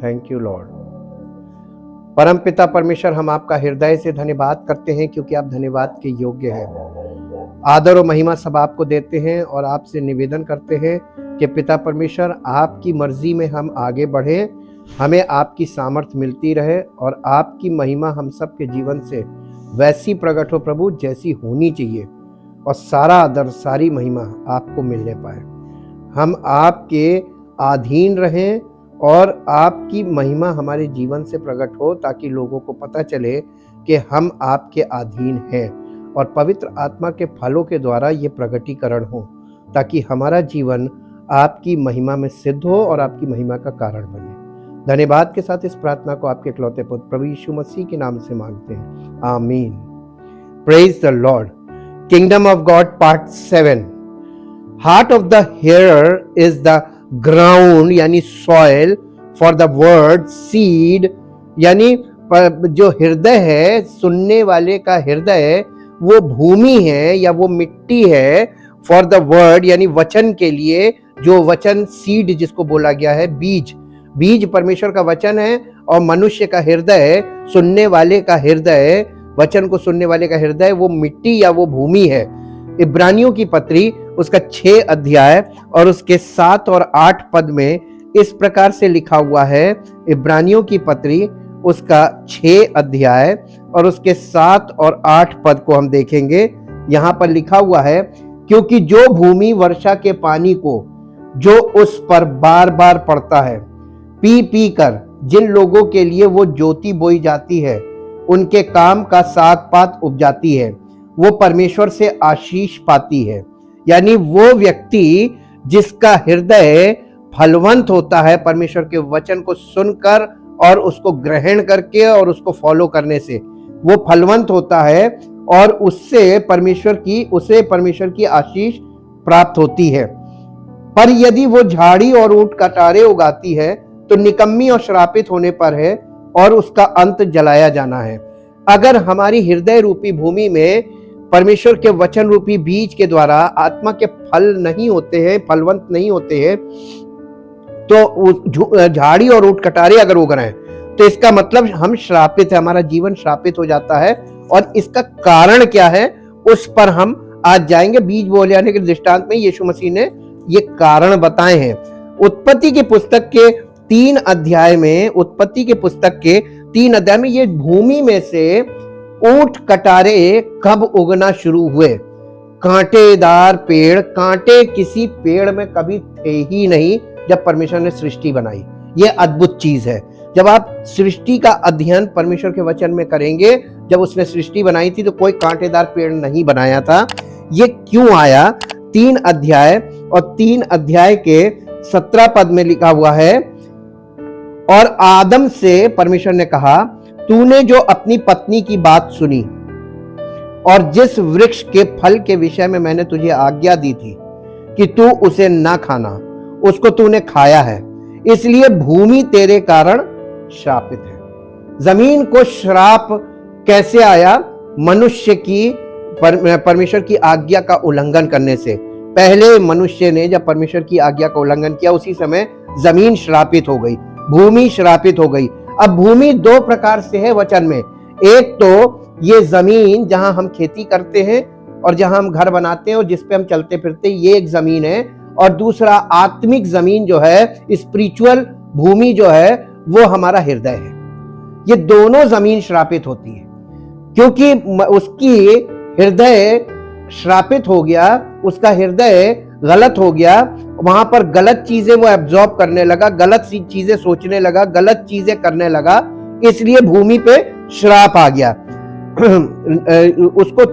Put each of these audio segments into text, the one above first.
Thank you Lord. परम पिता परमेश्वर, हम आपका हृदय से धन्यवाद करते हैं क्योंकि आप धन्यवाद के योग्य हैं। आदर और महिमा सब आपको देते हैं और आपसे निवेदन करते हैं कि पिता परमेश्वर, आपकी मर्जी में हम आगे बढ़ें, हमें आपकी सामर्थ्य मिलती रहे और आपकी महिमा हम सब के जीवन से वैसी प्रकट हो प्रभु जैसी होनी चाहिए, और सारा आदर सारी महिमा आपको मिलने पाए। हम आपके अधीन रहें और आपकी महिमा हमारे जीवन से प्रकट हो, ताकि लोगों को पता चले कि हम आपके अधीन हैं, और पवित्र आत्मा के फलों के द्वारा ये प्रकटीकरण हो, ताकि हमारा जीवन आपकी महिमा में सिद्ध हो और आपकी महिमा का कारण बने। धन्यवाद के साथ इस प्रार्थना को आपके इकलौते पुत्र प्रभु यीशु मसीह के नाम से मांगते हैं, आमीन। Praise the lord. Kingdom of God part 7। Heart of the hearer is the ground यानी soil for the word, seed यानी जो हृदय है, सुनने वाले का हृदय वो भूमि है या वो मिट्टी है। फॉर द वर्ड यानी वचन के लिए, जो वचन सीड जिसको बोला गया है, बीज। बीज परमेश्वर का वचन है और मनुष्य का हृदय, सुनने वाले का हृदय, वचन को सुनने वाले का हृदय वो मिट्टी या वो भूमि है। इब्रानियों की पत्री उसका 6 अध्याय और उसके 7 और 8 पद में इस प्रकार से लिखा हुआ है। इब्रानियों की पत्री उसका 6 अध्याय और उसके 7 और 8 पद को हम देखेंगे। यहाँ पर लिखा हुआ है, क्योंकि जो भूमि वर्षा के पानी को जो उस पर बार बार पड़ता है, पी पी कर जिन लोगों के लिए वो ज्योति बोई जाती है, उनके काम का साग पात उपजाती है, वो परमेश्वर से आशीष पाती है। यानी वो व्यक्ति जिसका हृदय फलवंत होता है परमेश्वर के वचन को सुनकर और उसको ग्रहण करके और उसको फॉलो करने से, वो फलवंत होता है और उसे परमेश्वर की आशीष प्राप्त होती है। पर यदि वो झाड़ी और ऊंट कटारे उगाती है तो निकम्मी और श्रापित होने पर है और उसका अंत जलाया जाना है। अगर हमारी हृदय रूपी भूमि में परमेश्वर के वचन रूपी बीज के द्वारा आत्मा के फल नहीं होते हैं, फलवंत नहीं होते हैं, तो झाड़ी और ऊंट कटारे अगर उग रहे हैं तो इसका मतलब हम श्रापित है, हमारा जीवन श्रापित हो जाता है। और इसका कारण क्या है उस पर हम आज जाएंगे। बीज बोले जाने के दृष्टांत में यीशु मसीह ने ये कारण बताए हैं। उत्पत्ति की पुस्तक के 3 अध्याय में, उत्पत्ति के पुस्तक के 3 अध्याय में ये भूमि में से ऊंट कटारे कब उगना शुरू हुए। कांटेदार पेड़, कांटे किसी पेड़ में कभी थे ही नहीं जब परमेश्वर ने सृष्टि बनाई। ये अद्भुत चीज है। जब आप सृष्टि का अध्ययन परमेश्वर के वचन में करेंगे, जब उसने सृष्टि बनाई थी तो कोई कांटेदार पेड़ नहीं बनाया था। ये क्यों आया? 3 अध्याय और 3 अध्याय के 17 पद में लिखा हुआ है, और आदम से परमेश्वर ने कहा, तूने जो अपनी पत्नी की बात सुनी और जिस वृक्ष के फल के विषय में मैंने तुझे आज्ञा दी थी कि तू उसे ना खाना, उसको तूने खाया है, इसलिए भूमि तेरे कारण श्रापित है। जमीन को श्राप कैसे आया? मनुष्य की परमेश्वर की आज्ञा का उल्लंघन करने से। पहले मनुष्य ने जब परमेश्वर की आज्ञा का उल्लंघन किया, उसी समय जमीन श्रापित हो गई, भूमि श्रापित हो गई। अब भूमि 2 प्रकार से है वचन में। एक तो ये जमीन जहां हम खेती करते हैं और जहां हम घर बनाते हैं और जिस पे हम चलते फिरते, ये एक जमीन है। और दूसरा आत्मिक जमीन जो है, स्पिरिचुअल भूमि जो है, वो हमारा हृदय है। ये दोनों जमीन श्रापित होती है क्योंकि उसकी हृदय श्रापित हो गया, उसका हृदय गलत हो गया, वहां पर गलत चीजें वो एब्जॉर्ब करने लगा, गलत चीजें सोचने लगा, गलत चीजें करने लगा, इसलिए भूमि पे श्राप आ गया। उसको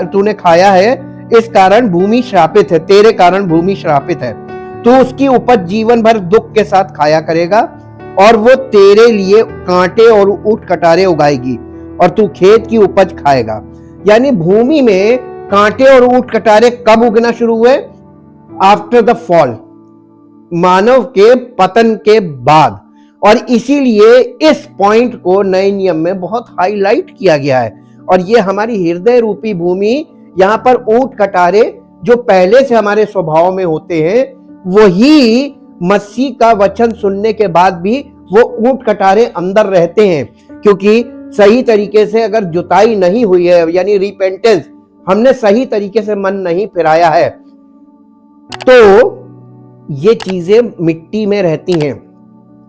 तूने खाया है, इस कारण भूमि श्रापित है, तेरे कारण भूमि श्रापित है। तू उसकी उपज जीवन भर दुख के साथ खाया करेगा और वो तेरे लिए कांटे और ऊंट कटारे उगाएगी और तू खेत की उपज खाएगा। यानी भूमि में कांटे और ऊंट कटारे कब उगना शुरू हुए? आफ्टर द फॉल, मानव के पतन के बाद। और इसीलिए इस पॉइंट को नए नियम में बहुत हाईलाइट किया गया है। और ये हमारी हृदय रूपी भूमि, यहाँ पर ऊंट कटारे जो पहले से हमारे स्वभाव में होते हैं, वही मसीह का वचन सुनने के बाद भी वो ऊंट कटारे अंदर रहते हैं, क्योंकि सही तरीके से अगर जुताई नहीं हुई है, यानी रिपेंटेंस, हमने सही तरीके से मन नहीं फिराया है, तो ये चीजें मिट्टी में रहती हैं।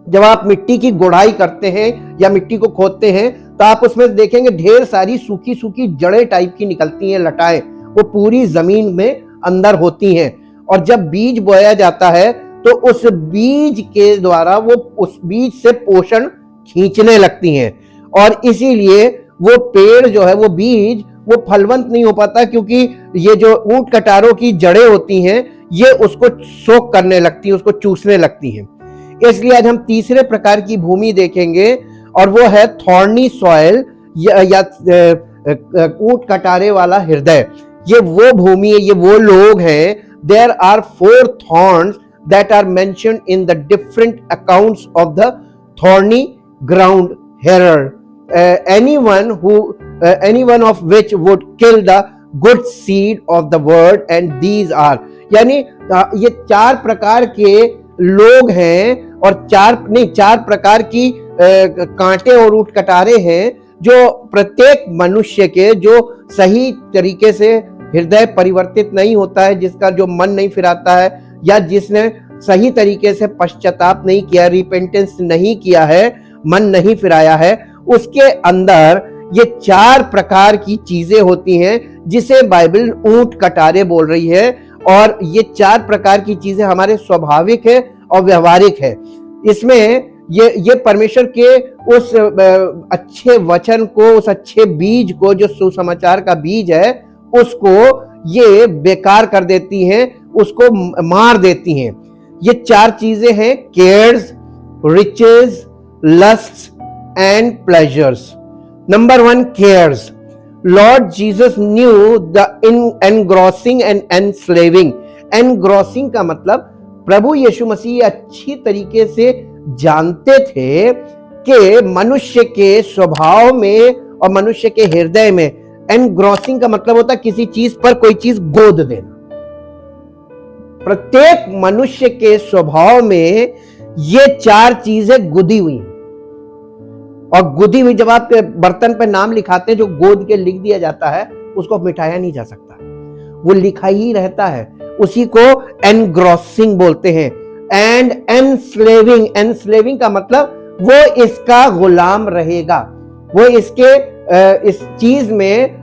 जब आप मिट्टी की गुड़ाई करते हैं या मिट्टी को खोदते हैं तो आप उसमें देखेंगे ढेर सारी सूखी सूखी जड़ें टाइप की निकलती हैं, लटाएं, वो पूरी जमीन में अंदर होती हैं। और जब बीज बोया जाता है तो उस बीज के द्वारा वो उस बीज से पोषण खींचने लगती हैं, और इसीलिए वो पेड़ जो है, वो बीज, वो फलवंत नहीं हो पाता, क्योंकि ये जो ऊंट कटारों की जड़ें होती हैं ये उसको सोख करने लगती हैं, उसको चूसने लगती हैं। इसलिए आज हम तीसरे प्रकार की भूमि देखेंगे, और वो है थॉर्नी सॉइल या ऊंट कटारे वाला हृदय। ये वो भूमि है, ये वो लोग हैं। There are 4 thorns that are mentioned in the different accounts of the thorny ground hearer, anyone of which would kill the good seed of the word, and these are, यानी ये 4 प्रकार के लोग हैं, और 4 प्रकार की कांटे और ऊंट कटारे हैं, जो प्रत्येक मनुष्य के, जो सही तरीके से हृदय परिवर्तित नहीं होता है, जिसका जो मन नहीं फिराता है, या जिसने सही तरीके से पश्चाताप नहीं किया, रिपेंटेंस नहीं किया है, मन नहीं फिराया है, उसके अंदर ये 4 प्रकार की चीजें होती हैं, जिसे बाइबल ऊंट कटारे बोल रही है। और ये 4 प्रकार की चीजें हमारे स्वाभाविक है और व्यवहारिक है। इसमें ये परमेश्वर के उस अच्छे वचन को, उस अच्छे बीज को, जो सुसमाचार का बीज है, उसको ये बेकार कर देती हैं, उसको मार देती हैं। ये 4 चीजें हैं: cares, riches, lusts and pleasures. Number 1, cares. Lord Jesus knew the engrossing and enslaving. Engrossing का मतलब प्रभु यीशु मसीह अच्छी तरीके से जानते थे कि मनुष्य के स्वभाव में और मनुष्य के हृदय में, एनग्रॉसिंग का मतलब होता है किसी चीज पर कोई चीज गोद देना। प्रत्येक मनुष्य के स्वभाव में ये 4 चीजें गुदी हुई हैं। और गुदी हुई, जब आप बर्तन पे नाम लिखाते हैं, जो गोद के लिख दिया जाता है, उसको मिटाया नहीं जा सकता, वो लिखा ही रहता है। उसी को एनग्रॉसिंग बोलते हैं। एंड एनस्लेविंग, एनस्लेविंग का मतलब वो इसका गुलाम रहेगा, वो इसके इस चीज में,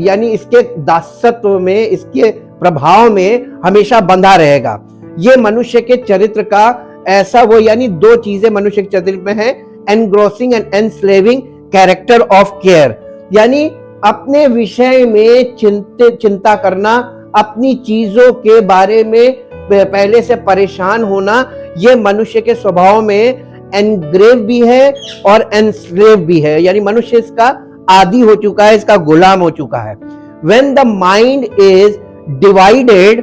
यानी इसके दासत्व में, इसके प्रभाव में हमेशा बंधा रहेगा। ये मनुष्य के चरित्र का ऐसा वो, यानी 2 चीजें मनुष्य के चरित्र में है: engrossing and enslaving character of care, यानी अपने विषय में चिंता करना, अपनी चीजों के बारे में पहले से परेशान होना। ये मनुष्य के स्वभाव में एनग्रेव भी है और एनस्लेव भी है, यानी मनुष्य इसका आदी हो चुका है, इसका गुलाम हो चुका है। When the mind is divided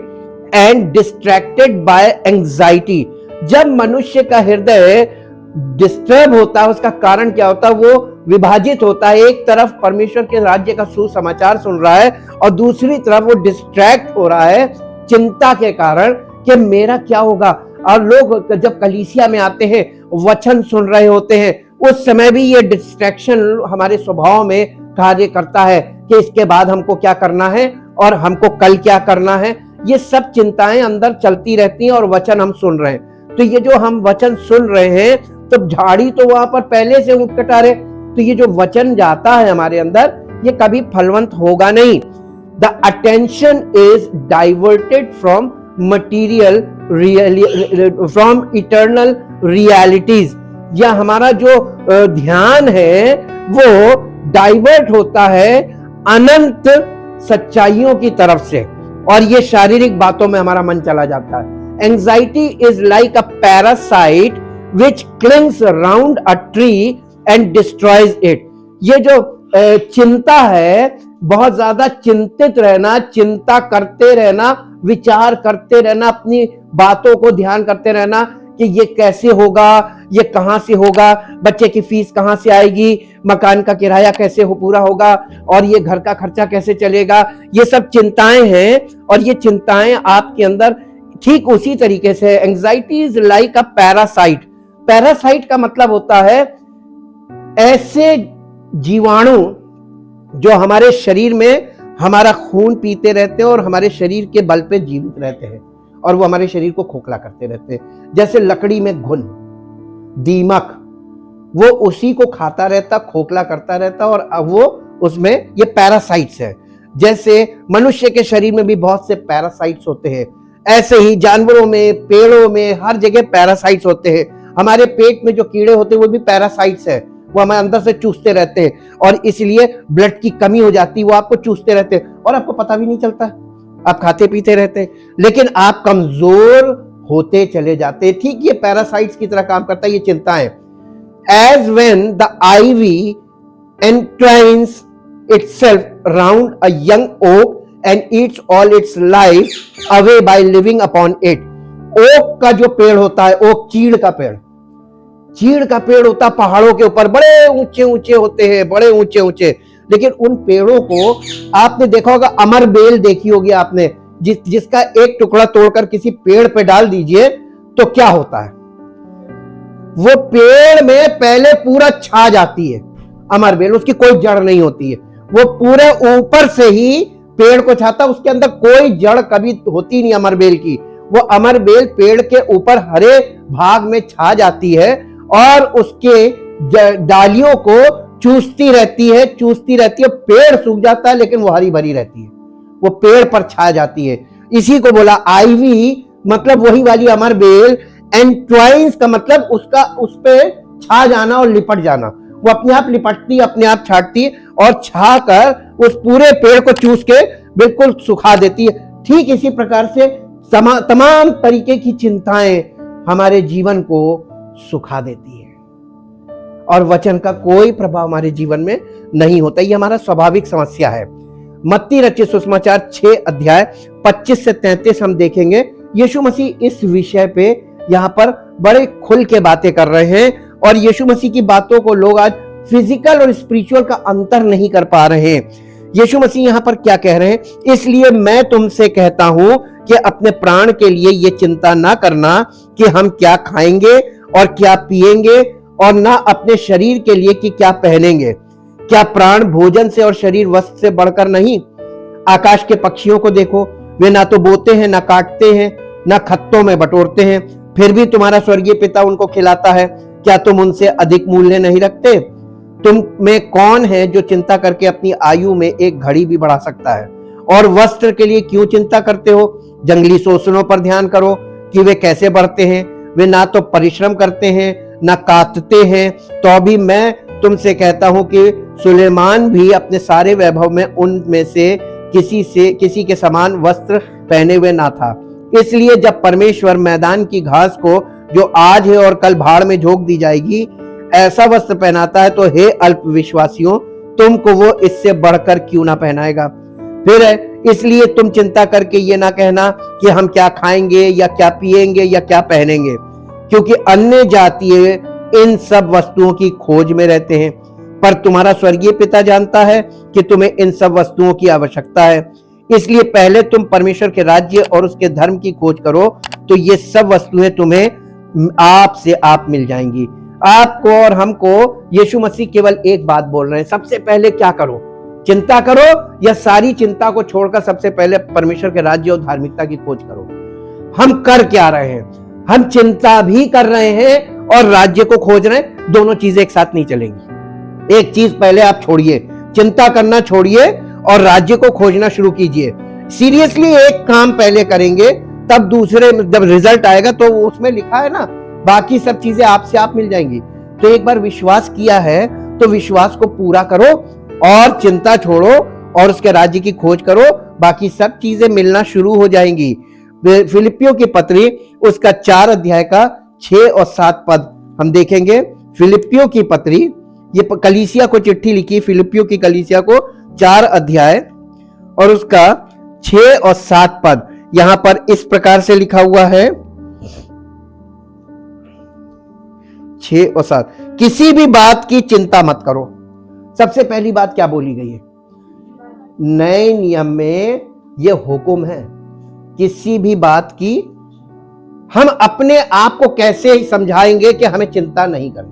and distracted by anxiety, जब मनुष्य का हृदय डिस्टर्ब होता है, उसका कारण क्या होता है? वो विभाजित होता है। एक तरफ परमेश्वर के राज्य का सुसमाचार सुन रहा है और दूसरी तरफ वो डिस्ट्रैक्ट हो रहा है चिंता के कारण कि मेरा क्या होगा। और लोग जब कलीसिया में आते हैं, वचन सुन रहे होते हैं, उस समय भी ये डिस्ट्रैक्शन हमारे स्वभाव में कार्य करता है कि इसके बाद हमको क्या करना है और हमको कल क्या करना है। ये सब चिंताएं अंदर चलती रहती हैं और वचन हम सुन रहे हैं। तो ये जो हम वचन सुन रहे हैं, तो झाड़ी तो वहां पर पहले से उठ कटा रहे, तो ये जो वचन जाता है हमारे अंदर, ये कभी फलवंत होगा नहीं। The attention is diverted from material from eternal realities, या हमारा जो ध्यान है वो डाइवर्ट होता है अनंत सच्चाइयों की तरफ से, और ये शारीरिक बातों में हमारा मन चला जाता है। Anxiety is like a parasite which clings around a tree and destroys it. ये जो चिंता है, बहुत ज्यादा चिंतित रहना, चिंता करते रहना, विचार करते रहना, अपनी बातों को ध्यान करते रहना कि ये कैसे होगा, ये कहां से होगा, बच्चे की फीस कहां से आएगी, मकान का किराया कैसे पूरा होगा, और ये घर का खर्चा कैसे चलेगा। ये सब चिंताएं हैं, और ये चिंताएं आपके अंदर ठीक उसी तरीके से, anxiety is like a parasite, parasite का मतलब होता है ऐसे जीवाणु जो हमारे शरीर में हमारा खून पीते रहते हैं और हमारे शरीर के बल पे जीवित रहते हैं और वो हमारे शरीर को खोखला करते रहते हैं। जैसे लकड़ी में घुन, दीमक, वो उसी को खाता रहता, खोखला करता रहता और अब वो उसमें ये पैरासाइट्स है। जैसे मनुष्य के शरीर में भी बहुत से पैरासाइट्स होते हैं, ऐसे ही जानवरों में, पेड़ों में, हर जगह पैरासाइट्स होते हैं। हमारे पेट में जो कीड़े होते हैं वो भी पैरासाइट्स है, वो हमें अंदर से चूसते रहते हैं और इसलिए ब्लड की कमी हो जाती है, वो आपको चूसते रहते हैं और आपको पता भी नहीं चलता, आप खाते पीते रहते हैं लेकिन आप कमजोर होते चले जाते हैं। ठीक ये पैरासाइट्स की तरह काम करता है ये चिंताएं। As when the ivy entwines itself round a young oak and eats all its life away by living upon it. Oak का जो पेड़ होता है, ओक चीड़ का पेड़ होता है पहाड़ों के ऊपर, बड़े ऊंचे ऊंचे होते हैं, बड़े ऊंचे ऊंचे। लेकिन उन पेड़ों को आपने देखा होगा, अमर बेल देखी होगी आपने, जिसका एक टुकड़ा तोड़कर किसी पेड़ पे डाल दीजिए तो क्या होता है, वो पेड़ में पहले पूरा छा जाती है अमर बेल, उसकी कोई जड़ नहीं होती है, वो पूरे ऊपर से ही पेड़ को छाता, उसके अंदर कोई जड़ कभी होती नहीं अमर बेल की। वो अमर बेल पेड़ के ऊपर हरे भाग में छा जाती है और उसके डालियों को चूसती रहती है, पेड़ सूख जाता है लेकिन वो हरी भरी रहती है, वो पेड़ पर छा जाती है। इसी को बोला आईवी, मतलब वही वाली अमर बेल। एंट्वाइंस का मतलब उसका उस पे छा जाना और लिपट जाना, वो अपने आप लिपटती, अपने आप छाटती और छा कर उस पूरे पेड़ को चूस के बिल्कुल सुखा देती है। ठीक इसी प्रकार से तमाम तरीके की चिंताएं हमारे जीवन को सुखा देती है और वचन का कोई प्रभाव हमारे जीवन में नहीं होता। ये हमारा स्वाभाविक समस्या है। मत्ती रचित सुसमाचार 6 अध्याय 25 से 33 हम देखेंगे। यीशु मसीह इस विषय पे यहाँ पर बड़े खुल के बातें कर रहे हैं और यीशु मसीह की बातों को लोग आज फिजिकल और स्पिरिचुअल का अंतर नहीं कर पा रहे हैं। यीशु मसीह यहाँ पर क्या कह रहे हैं, इसलिए मैं तुमसे कहता हूं कि अपने प्राण के लिए ये चिंता ना करना कि हम क्या खाएंगे और क्या पिएंगे, और ना अपने शरीर के लिए कि क्या पहनेंगे। क्या प्राण भोजन से और शरीर वस्त्र से बढ़कर नहीं? आकाश के पक्षियों को देखो, वे ना तो बोते हैं, ना काटते हैं, ना खत्तों में बटोरते हैं, फिर भी तुम्हारा स्वर्गीय पिता उनको खिलाता है। क्या तुम उनसे अधिक मूल्य नहीं रखते? तुम में कौन है जो चिंता करके अपनी आयु में एक घड़ी भी बढ़ा सकता है? और वस्त्र के लिए क्यों चिंता करते हो? जंगली सोसनों पर ध्यान करो कि वे कैसे बढ़ते हैं, वे ना तो परिश्रम करते हैं ना काटते हैं। तो भी मैं तुमसे कहता हूं कि सुलेमान भी अपने सारे वैभव में उनमें से किसी के समान वस्त्र पहने हुए ना था। इसलिए जब परमेश्वर मैदान की घास को जो आज है और कल भाड़ में झोंक दी जाएगी ऐसा वस्त्र पहनाता है, तो हे अल्पविश्वासियों, तुमको वो इससे बढ़कर क्यों ना पहनाएगा। फिर इसलिए तुम चिंता करके ये ना कहना कि हम क्या खाएंगे या क्या पिएंगे या क्या पहनेंगे, क्योंकि अन्य जातीय इन सब वस्तुओं की खोज में रहते हैं, पर तुम्हारा स्वर्गीय पिता जानता है कि तुम्हें इन सब वस्तुओं की आवश्यकता है। इसलिए पहले तुम परमेश्वर के राज्य और उसके धर्म की खोज करो, तो ये सब वस्तुएं तुम्हें आप से आप मिल जाएंगी। आपको और हमको यीशु मसीह केवल एक बात बोल रहे हैं, सबसे पहले क्या करो? चिंता करो, या सारी चिंता को छोड़कर सबसे पहले परमेश्वर के राज्य और धार्मिकता की खोज करो। हम कर क्या रहे हैं? हम चिंता भी कर रहे हैं और राज्य को खोज रहे हैं, दोनों चीजें एक साथ नहीं चलेंगी। एक चीज पहले आप छोड़िए, चिंता करना छोड़िए और राज्य को खोजना शुरू कीजिए। सीरियसली एक काम पहले करेंगे, तब दूसरे जब रिजल्ट आएगा तो उसमें लिखा है ना, बाकी सब चीजें आपसे आप मिल जाएंगी। तो एक बार विश्वास किया है तो विश्वास को पूरा करो और चिंता छोड़ो और उसके राज्य की खोज करो, बाकी सब चीजें मिलना शुरू हो जाएंगी। फिलिपियों की पत्री उसका 4 अध्याय का 6 और 7 पद हम देखेंगे। फिलिपियों की पत्री, ये कलीसिया को चिट्ठी लिखी, फिलिपियों की कलीसिया को 4 अध्याय और उसका 6 और 7 पद यहां पर इस प्रकार से लिखा हुआ है, 6 और 7। किसी भी बात की चिंता मत करो। सबसे पहली बात क्या बोली गई है? नए नियम में यह हुक्म है, किसी भी बात की हम अपने आप को कैसे समझाएंगे कि हमें चिंता नहीं करनी।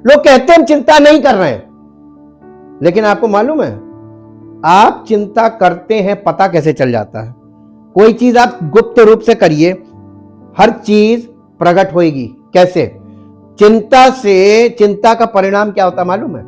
लोग कहते हैं हम चिंता नहीं कर रहे हैं, लेकिन आपको मालूम है आप चिंता करते हैं पता कैसे चल जाता है। कोई चीज आप गुप्त रूप से करिए, हर चीज प्रकट होगी। कैसे? चिंता का परिणाम क्या होता है मालूम है?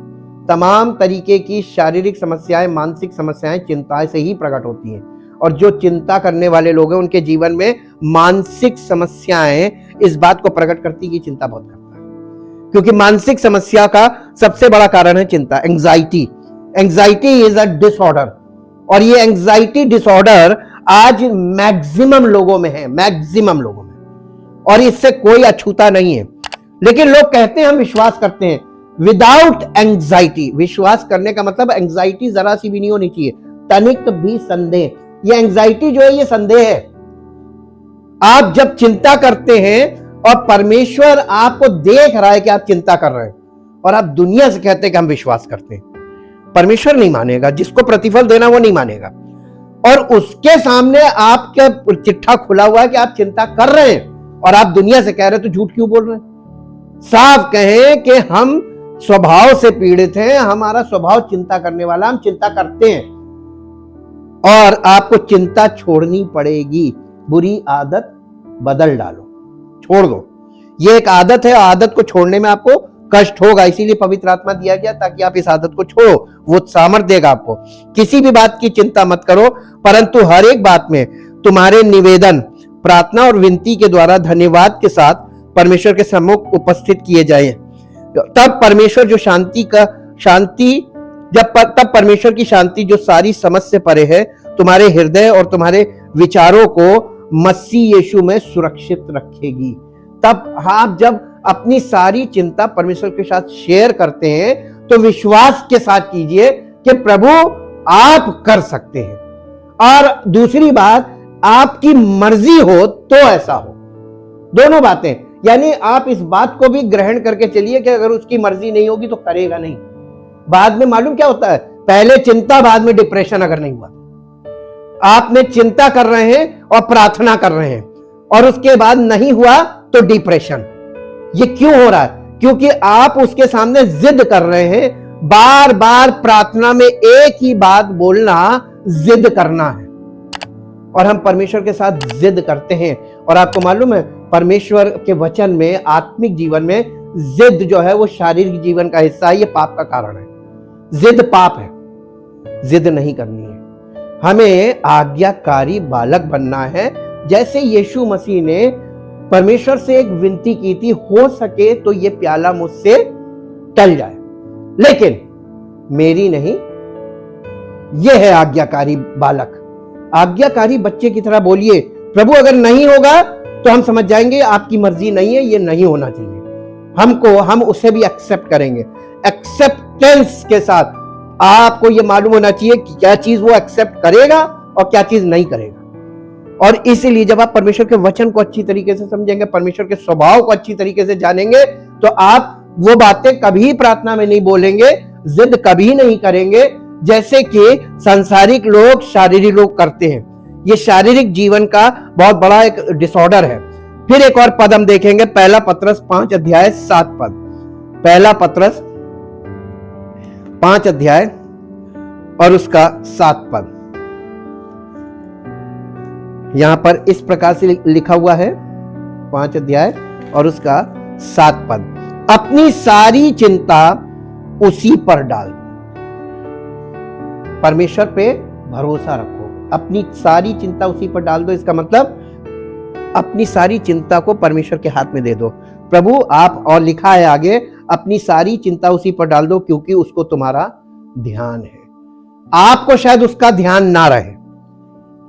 तमाम तरीके की शारीरिक समस्याएं, मानसिक समस्याएं चिंता से ही प्रकट होती हैं। और जो चिंता करने वाले लोग हैं उनके जीवन में मानसिक समस्याएं इस बात को प्रकट करती कि चिंता बहुत करता है, क्योंकि मानसिक समस्या का सबसे बड़ा कारण है चिंता, anxiety. Anxiety is a disorder, और ये एंग्जाइटी डिसऑर्डर आज मैक्सिमम लोगों में है, मैक्सिमम लोगों में, और इससे कोई अछूता नहीं है। लेकिन लोग कहते हैं हम विश्वास करते हैं विदाउट एंग्जाइटी। विश्वास करने का मतलब एंग्जाइटी जरा सी भी नहीं होनी चाहिए, तनिक भी संदेह। ये एंग्जाइटी जो है ये संदेह है। आप जब चिंता करते हैं और परमेश्वर आपको देख रहा है कि आप चिंता कर रहे हैं, और आप दुनिया से कहते हैं कि हम विश्वास करते हैं, परमेश्वर नहीं मानेगा। जिसको प्रतिफल देना वो नहीं मानेगा। और उसके सामने आपका चिट्ठा खुला हुआ है कि आप चिंता कर रहे हैं, और आप दुनिया से कह रहे हैं तो झूठ क्यों बोल रहे हैं? साफ कहें कि हम स्वभाव से पीड़ित हैं, हमारा स्वभाव चिंता करने वाला, हम चिंता करते हैं, और आपको चिंता छोड़नी पड़ेगी। बुरी आदत बदल डालो, छोड़ दो। ये एक आदत है, आदत को छोड़ने में आपको कष्ट होगा, इसीलिए पवित्र आत्मा दिया गया ताकि आप इस आदत को छोड़ो। वो सामर्थ देगा आपको। किसी भी बात की चिंता मत करो, परंतु हर एक बात में तुम्हारे निवेदन, प्रार्थना और विनती के द्वारा धन्यवाद के साथ परमेश्वर के सम्मुख उपस्थित किए जाए। तब परमेश्वर जो तब परमेश्वर की शांति जो सारी समझ से परे है, तुम्हारे हृदय और तुम्हारे विचारों को मसीह यीशु में सुरक्षित रखेगी। तब आप जब अपनी सारी चिंता परमेश्वर के साथ शेयर करते हैं तो विश्वास के साथ कीजिए कि प्रभु आप कर सकते हैं, और दूसरी बात आपकी मर्जी हो तो ऐसा हो। दोनों बातें, यानी आप इस बात को भी ग्रहण करके चलिए कि अगर उसकी मर्जी नहीं होगी तो करेगा नहीं। बाद में मालूम क्या होता है? पहले चिंता, बाद में डिप्रेशन। अगर नहीं हुआ, आपने चिंता कर रहे हैं और प्रार्थना कर रहे हैं, और उसके बाद नहीं हुआ तो डिप्रेशन। ये क्यों हो रहा है? क्योंकि आप उसके सामने जिद कर रहे हैं। बार बार प्रार्थना में एक ही बात बोलना जिद करना है, और हम परमेश्वर के साथ जिद करते हैं। और आपको मालूम है परमेश्वर के वचन में, आत्मिक जीवन में जिद जो है वो शारीरिक जीवन का हिस्सा है। ये पाप का कारण है। जिद पाप है, जिद नहीं करनी है। हमें आज्ञाकारी बालक बनना है, जैसे यीशु मसीह ने परमेश्वर से एक विनती की थी, हो सके तो ये प्याला मुझसे टल जाए, लेकिन मेरी नहीं। यह है आज्ञाकारी बालक। आज्ञाकारी बच्चे की तरह बोलिए, प्रभु अगर नहीं होगा तो हम समझ जाएंगे आपकी मर्जी नहीं है, ये नहीं होना चाहिए। हम उसे भी एक्सेप्ट करेंगे। एक्सेप्टेंस के साथ आपको ये मालूम होना चाहिए कि क्या चीज वो एक्सेप्ट करेगा और क्या चीज नहीं करेगा। और इसीलिए जब आप परमेश्वर के वचन को अच्छी तरीके से समझेंगे, परमेश्वर के स्वभाव को अच्छी तरीके से जानेंगे, तो आप वो बातें कभी प्रार्थना में नहीं बोलेंगे, जिद कभी नहीं करेंगे, जैसे कि सांसारिक लोग, शारीरिक लोग करते हैं। ये शारीरिक जीवन का बहुत बड़ा एक डिसऑर्डर है। फिर एक और पद हम देखेंगे, पहला पत्रस 5 अध्याय 7 पद। पहला पत्रस 5 अध्याय और उसका 7 पद। यहां पर इस प्रकार से लिखा हुआ है, 5 अध्याय और उसका 7 पद। अपनी सारी चिंता उसी पर डाल दो। परमेश्वर पे भरोसा रखो, अपनी सारी चिंता उसी पर डाल दो। इसका मतलब अपनी सारी चिंता को परमेश्वर के हाथ में दे दो। प्रभु आप, और लिखा है आगे, अपनी सारी चिंता उसी पर डाल दो क्योंकि उसको तुम्हारा ध्यान है। आपको शायद उसका ध्यान ना रहे,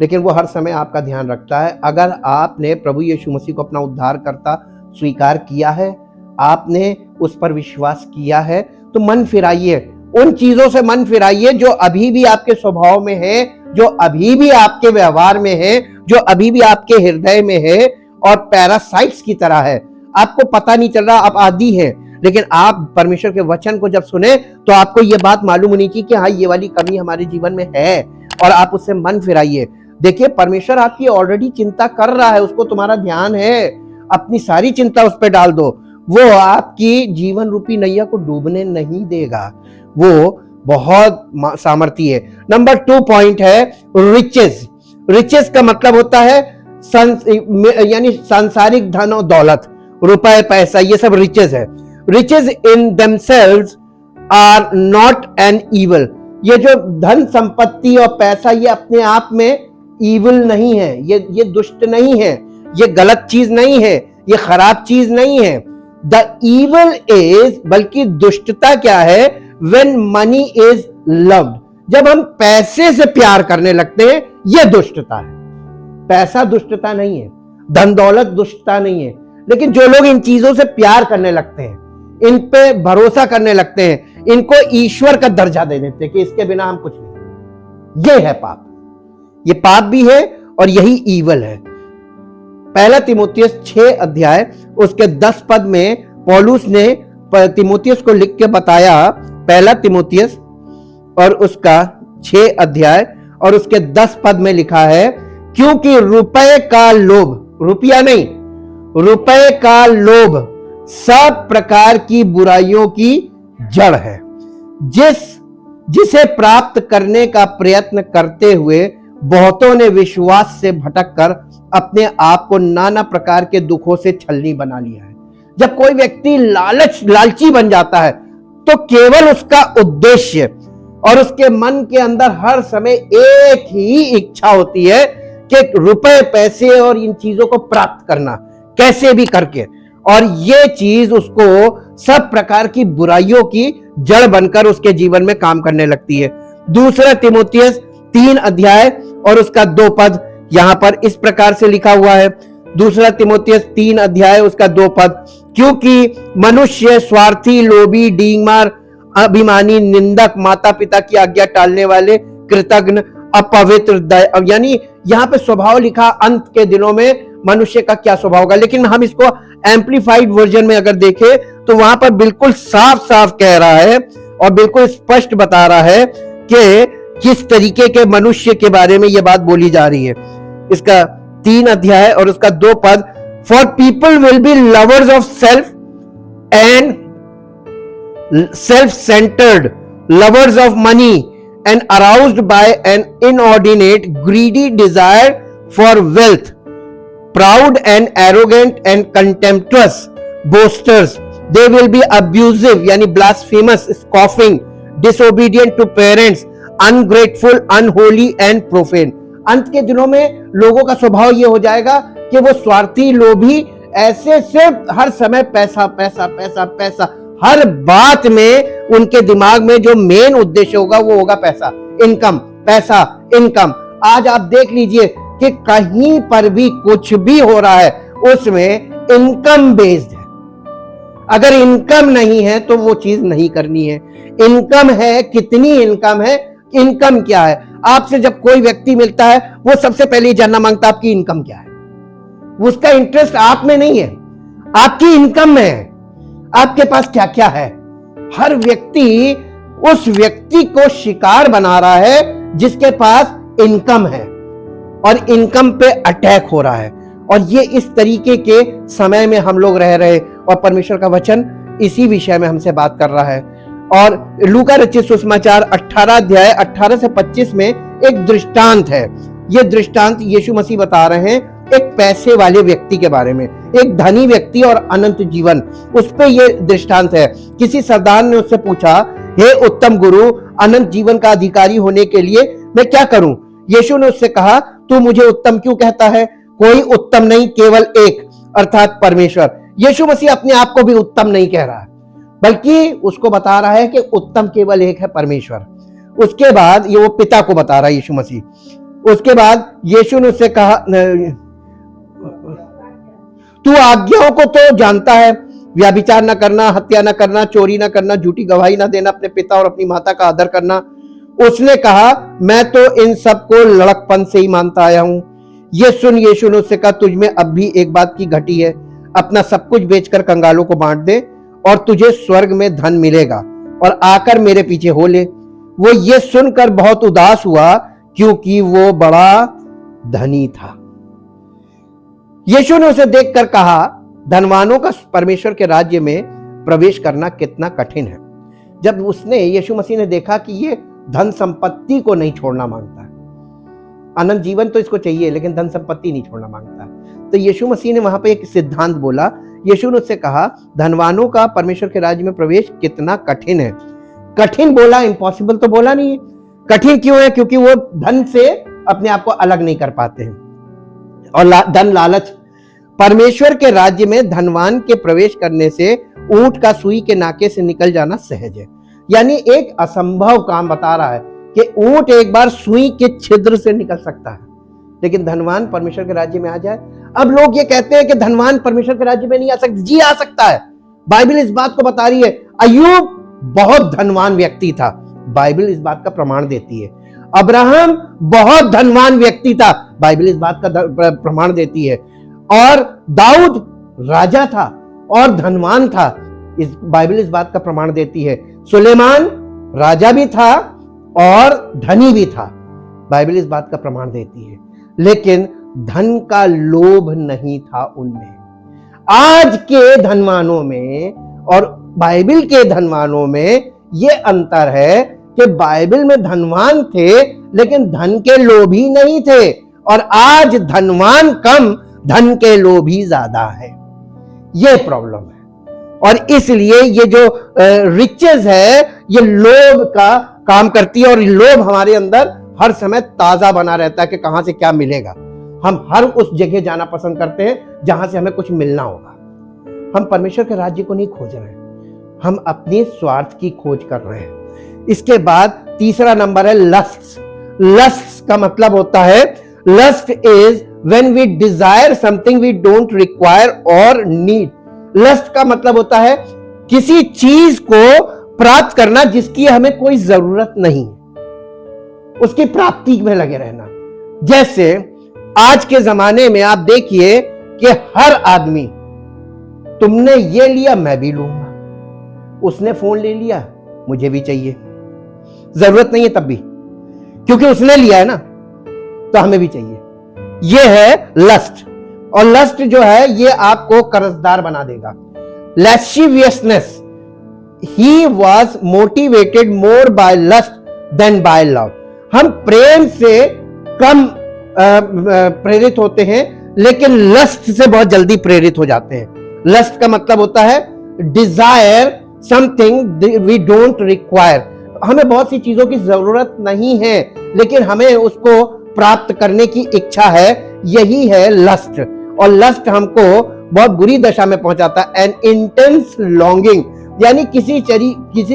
लेकिन वो हर समय आपका ध्यान रखता है। अगर आपने प्रभु यीशु मसीह को अपना उद्धारकर्ता स्वीकार किया है, आपने उस पर विश्वास किया है, तो मन फिराइए, उन चीजों से मन फिराइए जो अभी भी आपके स्वभाव में है, जो अभी भी आपके व्यवहार में है, जो अभी भी आपके हृदय में है, और पैरासाइट्स की तरह है। आपको पता नहीं चल रहा, आप आदी हैं, लेकिन आप परमेश्वर के वचन को जब सुने तो आपको यह बात मालूम होनी चाहिए कि हाँ, ये वाली कमी हमारे जीवन में है, और आप उससे मन फिराइए। देखिए परमेश्वर आपकी ऑलरेडी चिंता कर रहा है, उसको तुम्हारा ध्यान है, अपनी सारी चिंता उस पर डाल दो, वो आपकी जीवन रूपी नैया को डूबने नहीं देगा, वो बहुत सामर्थी है। नंबर 2 पॉइंट है रिचेस। रिचेस का मतलब होता है यानी सांसारिक धन और दौलत, रुपए पैसा, ये सब रिचेस है। Riches in themselves are not an evil. ये जो धन संपत्ति और पैसा ये अपने आप में इविल नहीं है, ये दुष्ट नहीं है, ये गलत चीज नहीं है, ये खराब चीज नहीं है। द इविल इज, बल्कि दुष्टता क्या है, व्हेन मनी इज लव्ड, जब हम पैसे से प्यार करने लगते हैं, ये दुष्टता है। पैसा दुष्टता नहीं है, धन दौलत दुष्टता नहीं है, लेकिन जो लोग इन चीजों से प्यार करने लगते हैं, इन पे भरोसा करने लगते हैं, इनको ईश्वर का दर्जा दे देते हैं कि इसके बिना हम कुछ नहीं, ये है पाप। ये पाप भी है और यही ईवल है। पहला तीमुथियुस 6 अध्याय उसके 10 पद में पौलुस ने तीमुथियुस को लिख के बताया, पहला तीमुथियुस और उसका 6 अध्याय और उसके 10 पद में लिखा है, क्योंकि रुपए का लोभ, रुपया नहीं, रुपए का लोभ सब प्रकार की बुराइयों की जड़ है, जिसे प्राप्त करने का प्रयत्न करते हुए बहुतों ने विश्वास से भटककर अपने आप को नाना प्रकार के दुखों से छलनी बना लिया है। जब कोई व्यक्ति लालची बन जाता है तो केवल उसका उद्देश्य और उसके मन के अंदर हर समय एक ही इच्छा होती है कि रुपए पैसे और इन चीजों को प्राप्त करना कैसे भी करके, और ये चीज उसको सब प्रकार की बुराइयों की जड़ बनकर उसके जीवन में काम करने लगती है। दूसरा तीमुथियुस 3 अध्याय और उसका 2 पद यहां पर इस प्रकार से लिखा हुआ है। दूसरा तीमुथियुस 3 अध्याय उसका 2 पद, क्योंकि मनुष्य स्वार्थी, लोभी, डींगमार, अभिमानी, निंदक, माता पिता की आज्ञा टालने वाले, कृतघ्न, अपवित्र, यानी यहां पे स्वभाव लिखा अंत के दिनों में मनुष्य का क्या स्वभाव होगा, लेकिन हम इसको एम्पलीफाइड वर्जन में अगर देखें तो वहां पर बिल्कुल साफ साफ कह रहा है और बिल्कुल स्पष्ट बता रहा है कि किस तरीके के मनुष्य के बारे में यह बात बोली जा रही है। इसका 3 अध्याय और उसका 2 पद, for people will be lovers of self and self-centered, lovers of money, and aroused by an inordinate, greedy desire for wealth, proud and arrogant and contemptuous, boasters. They will be abusive, यानी blasphemous, scoffing, disobedient to parents, ungrateful, unholy and profane. अंत के दिनों में लोगों का स्वभाव ये हो जाएगा कि वो स्वार्थी, लोभी, ऐसे सिर्फ हर समय पैसा पैसा पैसा पैसा, हर बात में उनके दिमाग में जो मेन उद्देश्य होगा वो होगा पैसा, इनकम, पैसा, इनकम। आज आप देख लीजिए कि कहीं पर भी कुछ भी हो रहा है उसमें इनकम बेस्ड है। अगर इनकम नहीं है तो वो चीज नहीं करनी है। इनकम है, कितनी इनकम है, इनकम क्या है। आपसे जब कोई व्यक्ति मिलता है वो सबसे पहले जानना मांगता है आपकी इनकम क्या है। उसका इंटरेस्ट आप में नहीं है, आपकी इनकम में है, आपके पास क्या क्या है। हर व्यक्ति उस व्यक्ति को शिकार बना रहा है जिसके पास इनकम है और इनकम पे अटैक हो रहा है। और ये इस तरीके के समय में हम लोग रह रहे और परमेश्वर का वचन इसी विषय में हमसे बात कर रहा है। और लूका रचित सुसमाचार 18 अध्याय 18 से 25 में एक दृष्टांत है। ये दृष्टांत यीशु मसीह बता रहे हैं एक पैसे वाले व्यक्ति के बारे में, एक धनी व्यक्ति और अनंत जीवन, उस पे ये दृष्टांत है। किसी सरदार ने उससे पूछा, हे उत्तम गुरु, अनंत जीवन का अधिकारी होने के लिए मैं क्या करूं? यीशु ने उससे कहा, तू मुझे उत्तम क्यों कहता है? कोई उत्तम नहीं, केवल एक, अर्थात परमेश्वर। यीशु मसीह अपने आप को भी उत्तम नहीं कह रहा है, बल्कि उसको बता रहा है कि उत्तम केवल एक है, परमेश्वर। उसके बाद ये वो पिता को बता रहा है यीशु मसीह। उसके बाद यीशु ने उससे कहा, तू आज्ञाओं को तो जानता है, व्यभिचार न करना, हत्या न करना, चोरी न करना, झूठी गवाही न देना, अपने पिता और अपनी माता का आदर करना। उसने कहा, मैं तो इन सब को लड़कपन से ही मानता आया हूं। ये सुन यीशु ने उससे कहा, तुझ में अब भी एक बात की घटी है, अपना सब कुछ बेचकर कंगालों को बांट दे और तुझे स्वर्ग में धन मिलेगा और आकर मेरे पीछे हो ले। वो ये सुनकर बहुत उदास हुआ क्योंकि वो बड़ा धनी था। यीशु ने उसे देखकर कहा, धनवानों का परमेश्वर के राज्य में प्रवेश करना कितना कठिन है। जब यीशु मसीह ने देखा कि ये धन संपत्ति को नहीं छोड़ना मांगता है, अनंत जीवन तो इसको चाहिए लेकिन धन संपत्ति नहीं छोड़ना मांगता, तो यीशु मसीह ने वहां पे एक सिद्धांत बोला। यीशु ने उससे कहा, धनवानों का परमेश्वर के राज्य में प्रवेश कितना कठिन है। कठिन बोला, इम्पॉसिबल तो बोला नहीं है। कठिन क्यों है? क्योंकि वो धन से अपने आप को अलग नहीं कर पाते हैं और धन लालच। परमेश्वर के राज्य में धनवान के प्रवेश करने से ऊंट का सुई के नाके से निकल जाना सहज है। यानी एक असंभव काम बता रहा है कि ऊंट एक बार सुई के छिद्र से निकल सकता है, लेकिन धनवान परमेश्वर के राज्य में आ जाए। अब लोग ये कहते हैं कि धनवान परमेश्वर के राज्य में नहीं आ सकता। जी आ सकता है, बाइबल इस बात को बता रही है। अय्यूब बहुत धनवान व्यक्ति था, बाइबल इस बात का प्रमाण देती है। अब्राहम बहुत धनवान व्यक्ति था, बाइबल इस बात का प्रमाण देती है। और दाऊद राजा था और धनवान था, इस बाइबल इस बात का प्रमाण देती है। सुलेमान राजा भी था और धनी भी था, बाइबल इस बात का प्रमाण देती है। लेकिन धन का लोभ नहीं था उनमें। आज के धनवानों में और बाइबल के धनवानों में यह अंतर है कि बाइबल में धनवान थे लेकिन धन के लोभी नहीं थे, और आज धनवान कम, धन के लोभी ज्यादा है। यह प्रॉब्लम है। और इसलिए ये जो रिचेस है ये लोभ का काम करती है, और लोभ हमारे अंदर हर समय ताजा बना रहता है कि कहां से क्या मिलेगा। हम हर उस जगह जाना पसंद करते हैं जहां से हमें कुछ मिलना होगा। हम परमेश्वर के राज्य को नहीं खोज रहे हैं, हम अपने स्वार्थ की खोज कर रहे हैं। इसके बाद तीसरा नंबर है लस्ट। लस्ट का मतलब होता है, lust is when we desire something we don't require और नीड। लस्ट का मतलब होता है किसी चीज को प्राप्त करना जिसकी हमें कोई जरूरत नहीं, उसकी प्राप्ति में लगे रहना। जैसे आज के जमाने में आप देखिए कि हर आदमी, तुमने ये लिया मैं भी लूंगा, उसने फोन ले लिया मुझे भी चाहिए, जरूरत नहीं है तब भी, क्योंकि उसने लिया है ना तो हमें भी चाहिए। ये है लस्ट। और लस्ट जो है ये आपको कर्जदार बना देगा। Lasciviousness, he was motivated more by lust than by love. हम प्रेम से कम प्रेरित होते हैं लेकिन लस्ट से बहुत जल्दी प्रेरित हो जाते हैं। लस्ट का मतलब होता है desire something we don't require. हमें बहुत सी चीजों की जरूरत नहीं है लेकिन हमें उसको प्राप्त करने की इच्छा है, यही है लस्ट। और लस्ट हमको बहुत बुरी दशा में पहुंचाता है। एन इंटेंस लॉन्गिंग, यानी किसी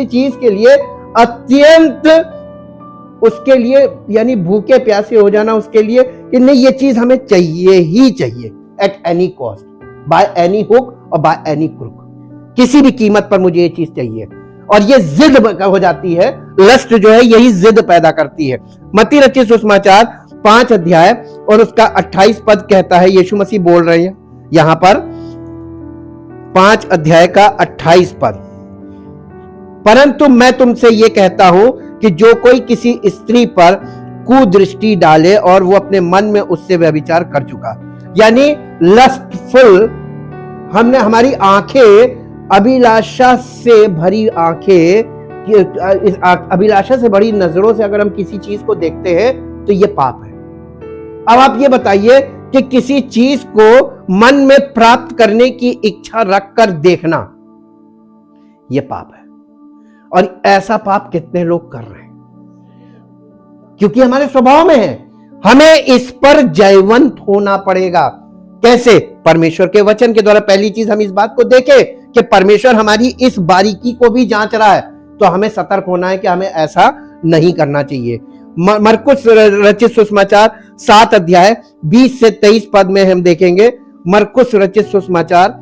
चीज के लिए अत्यंत, उसके लिए यानी भूखे प्यासे हो जाना उसके लिए कि नहीं ये चीज हमें चाहिए ही चाहिए, at any cost, by any hook और बाय एनी क्रुक, किसी भी कीमत पर मुझे ये चीज चाहिए। और ये जिद हो जाती है। लस्ट जो है यही जिद पैदा करती है। मत्ती रचित सुसमाचार 5 अध्याय और उसका 28 पद कहता है, यीशु मसीह बोल रहे हैं यहां पर 5 अध्याय का 28 पद, परंतु मैं तुमसे यह कहता हूं कि जो कोई किसी स्त्री पर कुदृष्टि डाले और वो अपने मन में उससे व्यभिचार कर चुका, यानी लस्टफुल, हमने हमारी आंखें अभिलाषा से भरी अभिलाषा से भरी नजरों से अगर हम किसी चीज को देखते हैं तो ये पाप है। अब आप ये बताइए कि किसी चीज को मन में प्राप्त करने की इच्छा रखकर देखना यह पाप है। और ऐसा पाप कितने लोग कर रहे हैं, क्योंकि हमारे स्वभाव में है। हमें इस पर जयवंत होना पड़ेगा। कैसे? परमेश्वर के वचन के द्वारा। पहली चीज हम इस बात को देखें कि परमेश्वर हमारी इस बारीकी को भी जांच रहा है, तो हमें सतर्क होना है कि हमें ऐसा नहीं करना चाहिए। मरकुस रचित सुसमाचार 7 अध्याय 20 से 23 पद में हम देखेंगे। मरकुस रचित सुसमाचार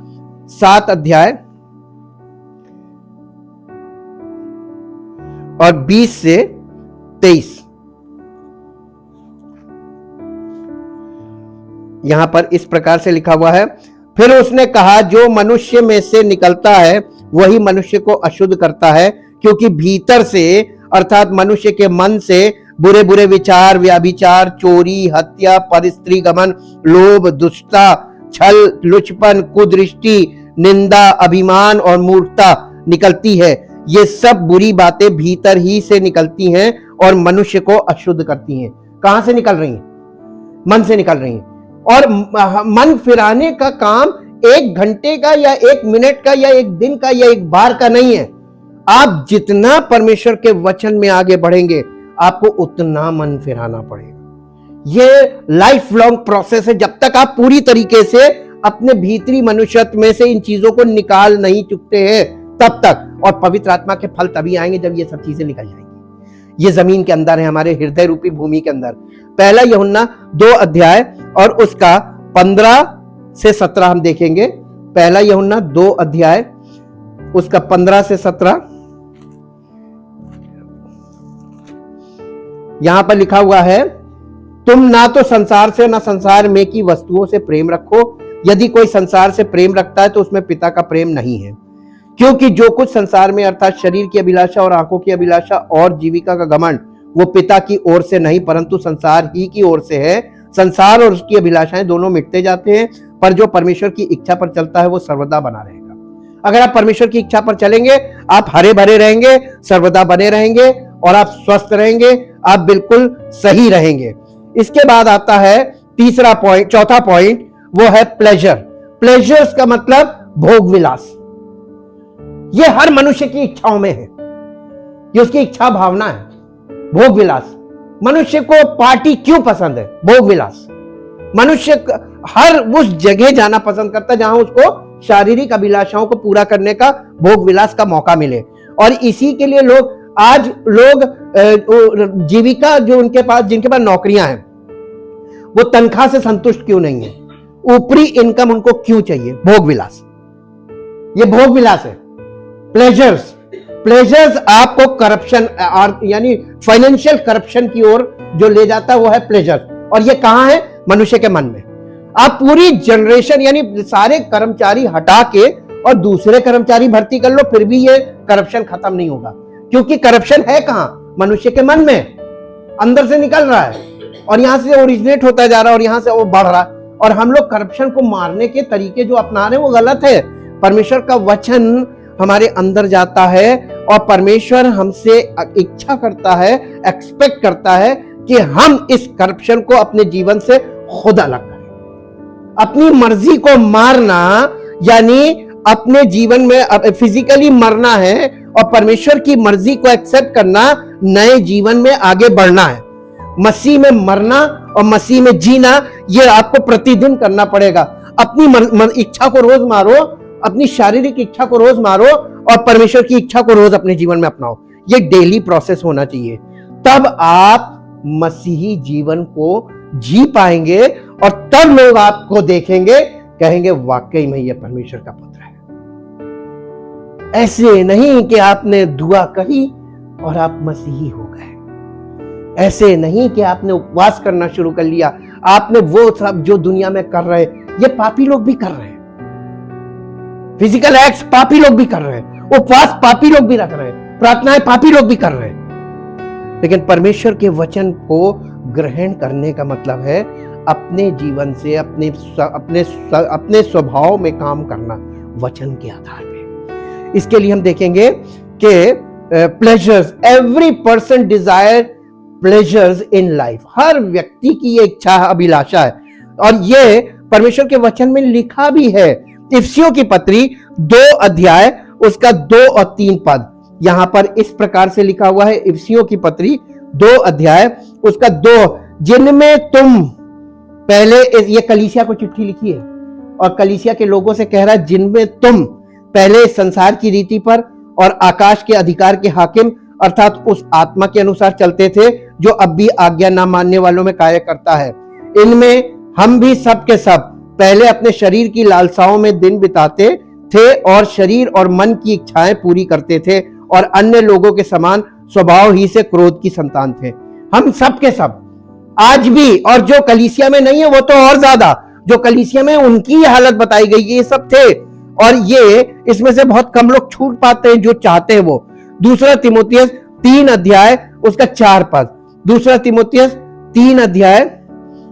7 अध्याय और 20 से 23, यहां पर इस प्रकार से लिखा हुआ है, फिर उसने कहा जो मनुष्य में से निकलता है वही मनुष्य को अशुद्ध करता है, क्योंकि भीतर से अर्थात मनुष्य के मन से बुरे बुरे विचार, व्यभिचार, चोरी, हत्या, परस्त्री गमन, लोभ, दुष्टता, छल, लुचपन, कुदृष्टि, निंदा, अभिमान और मूर्खता निकलती है। ये सब बुरी बातें भीतर ही से निकलती हैं और मनुष्य को अशुद्ध करती हैं। कहां से निकल रही हैं? मन से निकल रही हैं। और मन फिराने का काम 1 घंटे का या 1 मिनट का या 1 दिन का या 1 बार का नहीं है। आप जितना परमेश्वर के वचन में आगे बढ़ेंगे, आपको उतना मन फिराना पड़ेगा। ये लाइफ लॉन्ग प्रोसेस है। जब तक आप पूरी तरीके से अपने भीतरी मनुष्यत्व में से इन चीजों को निकाल नहीं चुकते हैं, तब तक। और पवित्र आत्मा के फल तभी आएंगे जब ये सब चीजें निकल जाएंगी। ये जमीन के अंदर है, हमारे हृदय रूपी भूमि के अंदर। पहला यूहन्ना 2 अध्याय और उसका 15 से 17 हम देखेंगे। पहला यूहन्ना 2 अध्याय उसका 15 से 17। यहां पर लिखा हुआ है, तुम ना तो संसार से ना संसार में की वस्तुओं से प्रेम रखो। यदि कोई संसार से प्रेम रखता है तो उसमें पिता का प्रेम नहीं है। क्योंकि जो कुछ संसार में अर्थात शरीर की अभिलाषा और आंखों की अभिलाषा और जीविका का घमंड, वो पिता की ओर से नहीं परंतु संसार ही की ओर से है। संसार और उसकी अभिलाषाएं दोनों मिटते जाते हैं, पर जो परमेश्वर की इच्छा पर चलता है वो सर्वदा बना रहेगा। अगर आप परमेश्वर की इच्छा पर चलेंगे, आप हरे भरे रहेंगे, सर्वदा बने रहेंगे और आप स्वस्थ रहेंगे, आप बिल्कुल सही रहेंगे। इसके बाद आता है चौथा पॉइंट, वो है प्लेजर। प्लेजर्स का मतलब भोग विलास। ये हर मनुष्य की इच्छाओं में है, ये उसकी इच्छा भावना है। भोग विलास। मनुष्य को पार्टी क्यों पसंद है? भोग विलास। मनुष्य हर उस जगह जाना पसंद करता है जहां उसको शारीरिक अभिलाषाओं को पूरा करने का, भोग विलास का मौका मिले। और इसी के लिए आज लोग जीविका जो उनके पास, जिनके पास नौकरियां हैं, वो तनख्वाह से संतुष्ट क्यों नहीं है? ऊपरी इनकम उनको क्यों चाहिए? भोग विलास। ये भोग विलास है। प्लेजर्स आपको करप्शन यानी फाइनेंशियल करप्शन की ओर जो ले जाता है वो है प्लेजर। और ये कहां है? मनुष्य के मन में। आप पूरी जनरेशन यानी सारे कर्मचारी हटा के और दूसरे कर्मचारी भर्ती कर लो, फिर भी ये करप्शन खत्म नहीं होगा। क्योंकि करप्शन है कहां? मनुष्य के मन में, अंदर से निकल रहा है और यहां से ओरिजिनेट होता जा रहा है और यहां से वो बढ़ रहा है। और हम लोग करप्शन को मारने के तरीके जो अपना रहे हैं वो गलत है। परमेश्वर का वचन हमारे अंदर जाता है और परमेश्वर हमसे इच्छा करता है, एक्सपेक्ट करता है कि हम इस करप्शन को अपने जीवन से खुद अलग करें। अपनी मर्जी को मारना यानी अपने जीवन में फिजिकली मरना है और परमेश्वर की मर्जी को एक्सेप्ट करना, नए जीवन में आगे बढ़ना है। मसीह में मरना और मसीह में जीना, ये आपको प्रतिदिन करना पड़ेगा। अपनी इच्छा को रोज मारो, अपनी शारीरिक इच्छा को रोज मारो और परमेश्वर की इच्छा को रोज अपने जीवन में अपनाओ। ये डेली प्रोसेस होना चाहिए। तब आप मसीही जीवन को जी पाएंगे और तब लोग आपको देखेंगे, कहेंगे वाकई में ये परमेश्वर का पुत्र है। ऐसे नहीं कि आपने दुआ कही और आप मसीही हो गए। ऐसे नहीं कि आपने उपवास करना शुरू कर लिया। आपने वो सब जो दुनिया में कर रहे, ये पापी लोग भी कर रहे हैं। फिजिकल एक्ट्स पापी लोग भी कर रहे हैं, उपवास पापी लोग भी रख रहे हैं, प्रार्थनाएं पापी लोग भी कर रहे हैं। लेकिन परमेश्वर के वचन को ग्रहण करने का मतलब है अपने जीवन से, अपने स्वभाव में काम करना वचन के आधार पे। इसके लिए हम देखेंगे कि pleasures, every person desire pleasures in life. हर व्यक्ति की ये इच्छा, अभिलाषा है और ये परमेश्वर के वचन में लिखा भी है। इफिसियों की पत्री 2 अध्याय उसका 2 और 3 पद यहां पर इस प्रकार से लिखा हुआ है। इफिसियों की पत्री 2 अध्याय उसका 2, जिनमें तुम पहले, ये कलीसिया को चिट्ठी लिखी है और कलीसिया के लोगों से कह रहा है, जिनमें तुम पहले संसार की रीति पर और आकाश के अधिकार के हाकिम अर्थात उस आत्मा के अनुसार चलते थे जो अब भी आज्ञा न मानने वालों में कार्य करता है। इनमें हम भी सब के सब पहले अपने शरीर की लालसाओं में दिन बिताते थे और शरीर और मन की इच्छाएं पूरी करते थे और अन्य लोगों के समान स्वभाव ही से क्रोध की संतान थे। हम सब के सब आज भी, और जो कलीसिया में नहीं है वो तो और ज्यादा, जो कलीसिया में उनकी हालत बताई गई, ये सब थे। और ये इसमें से बहुत कम लोग छूट पाते हैं जो चाहते हैं वो। 2 तिमोथियस 3 अध्याय उसका 4 पद, दूसरा तीमुथियुस 3 अध्याय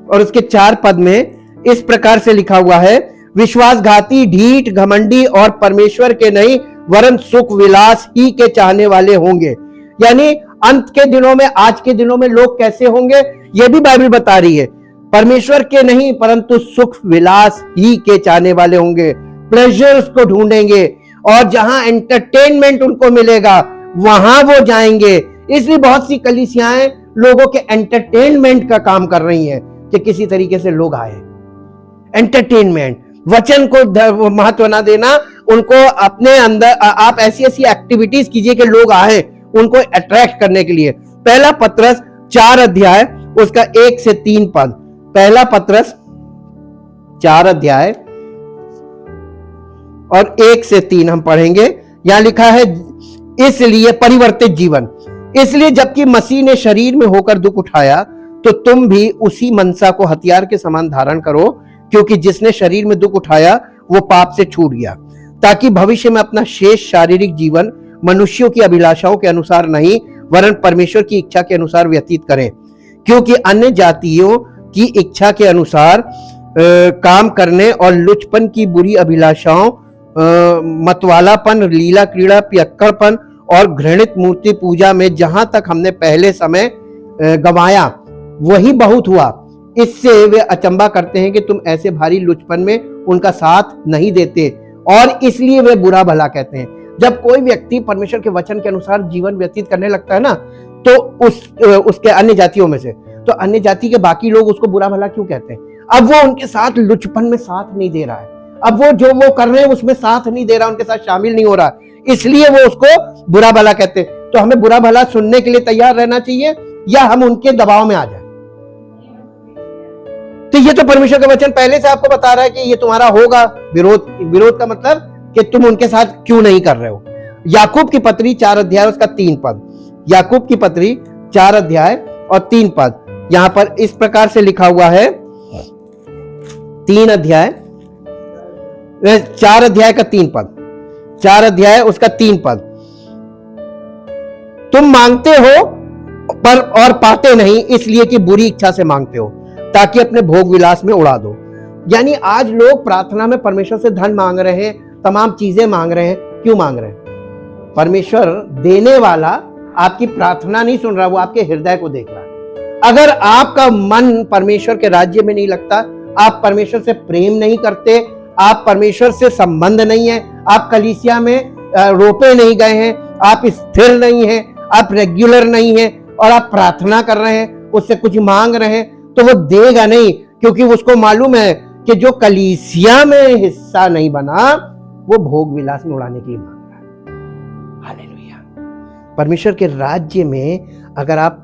और उसके 4 पद में इस प्रकार से लिखा हुआ है, विश्वासघाती, ढीठ, घमंडी और परमेश्वर के नहीं वरन सुख विलास ही के चाहने वाले होंगे। यानी अंत के दिनों में, आज के दिनों में लोग कैसे होंगे, यह भी बाइबल बता रही है। परमेश्वर के नहीं परंतु सुख विलास ही के चाहने वाले होंगे, प्लेजर्स को ढूंढेंगे और जहां एंटरटेनमेंट उनको मिलेगा वहां वो जाएंगे। इसलिए बहुत सी कलीसियाएं लोगों के एंटरटेनमेंट का काम कर रही हैं कि किसी तरीके से लोग आए, एंटरटेनमेंट, वचन को महत्व ना देना, उनको अपने अंदर आप ऐसी ऐसी एक्टिविटीज कीजिए कि लोग आए, उनको अट्रैक्ट करने के लिए। पहला पत्रस 4 अध्याय उसका 1 से 3 पद, पहला पत्रस 4 अध्याय और 1 से 3 हम पढ़ेंगे। यहां लिखा है, इसलिए परिवर्तित जीवन, इसलिए जबकि मसीह ने शरीर में होकर दुख उठाया तो तुम भी उसी मनसा को हथियार के समान धारण करो, क्योंकि जिसने शरीर में दुख उठाया वो पाप से छूट गया, ताकि भविष्य में अपना शेष शारीरिक जीवन मनुष्यों की अभिलाषाओं के अनुसार नहीं वरन परमेश्वर की इच्छा के अनुसार व्यतीत करें। क्योंकि अन्य जातियों की इच्छा के अनुसार काम करने और लुचपन की बुरी अभिलाषाओं, मतवालापन, लीला क्रीड़ा, पियक्कड़पन और घृणित मूर्ति पूजा में जहां तक हमने पहले समय गंवाया वही बहुत हुआ। इससे वे अचंबा करते हैं कि तुम ऐसे भारी लुचपन में उनका साथ नहीं देते और इसलिए वे बुरा भला कहते हैं। जब कोई व्यक्ति परमेश्वर के वचन के अनुसार जीवन व्यतीत करने लगता है ना, तो उसके अन्य जातियों में से, तो अन्य जाति के बाकी लोग उसको बुरा भला क्यों कहते हैं? अब वो उनके साथ लुचपन में साथ नहीं दे रहा है, अब वो जो वो कर रहे हैं उसमें साथ नहीं दे रहा, उनके साथ शामिल नहीं हो रहा, इसलिए वो उसको बुरा भला कहते हैं। तो हमें बुरा भला सुनने के लिए तैयार रहना चाहिए या हम उनके दबाव में आ जाए? तो ये तो परमेश्वर का वचन पहले से आपको बता रहा है कि ये तुम्हारा होगा विरोध। विरोध का मतलब कि तुम उनके साथ क्यों नहीं कर रहे हो। याकूब की पत्री 4 अध्याय उसका 3 पद, याकूब की पत्री 4 अध्याय और 3 पद, यहां पर इस प्रकार से लिखा हुआ है, 3 अध्याय 4 अध्याय का 3 पद, 4 अध्याय उसका 3 पद, तुम मांगते हो पर और पाते नहीं, इसलिए कि बुरी इच्छा से मांगते हो ताकि अपने भोग विलास में उड़ा दो। यानी आज लोग प्रार्थना में परमेश्वर से धन मांग रहे हैं, तमाम चीजें मांग रहे हैं। क्यों मांग रहे हैं? परमेश्वर देने वाला आपकी प्रार्थना नहीं सुन रहा, वो आपके हृदय को देख रहा है। अगर आपका मन परमेश्वर के राज्य में नहीं लगता, आप परमेश्वर से प्रेम नहीं करते, आप परमेश्वर से संबंध नहीं है, आप कलीसिया में रोपे नहीं गए हैं, आप स्थिर नहीं हैं, आप रेगुलर नहीं हैं और आप प्रार्थना कर रहे हैं, उससे कुछ मांग रहे हैं, तो वो देगा नहीं, क्योंकि उसको मालूम है कि जो कलीसिया में हिस्सा नहीं बना वो भोग विलास में उड़ाने के लिए मांग रहा है। हालेलुया। परमेश्वर के राज्य में अगर आप